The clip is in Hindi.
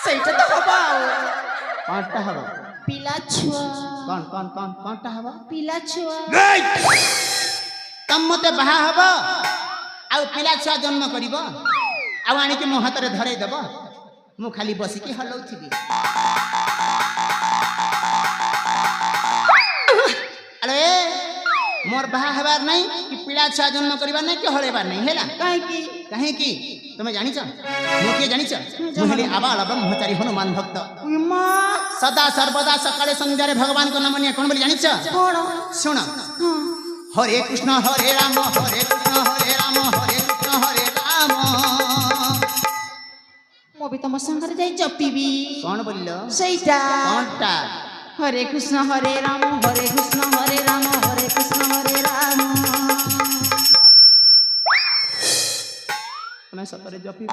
ସେଇଟା ତ ହବ ଆଉ कौनटा हवा ପିଲା ଛୁଆ कौनटा हवा ପିଲା ଛୁଆ तम मते बाहा हबो आ पिला छुआ जन्म करिवो आ आनी के मो हाथ रे धरै देबो मु खाली बसी की हलौथिबी अरे मोर बाहा हबार नहीं कि पिला छुआ जन्म करबार नहीं कि हळेबार नहीं हैला काहे की तुम जानि छ मु के जानि छ मुहली आबाल ब्रह्मचारी हनुमान भक्त सदा सर्वदा सकाळे संध्यारे भगवान को नाम निया कोन बोली जानि छ कोन सुन हरे कृष्ण हरे राम हरे कृष्ण हरे राम हरे कृष्ण हरे राम मो भी तुम संगे जाई जपीबी कौन बोलिलो ସେଇଟା कौनटा हरे कृष्ण हरे राम हरे कृष्ण हरे राम हरे कृष्ण हरे राम मैं सतरे जपी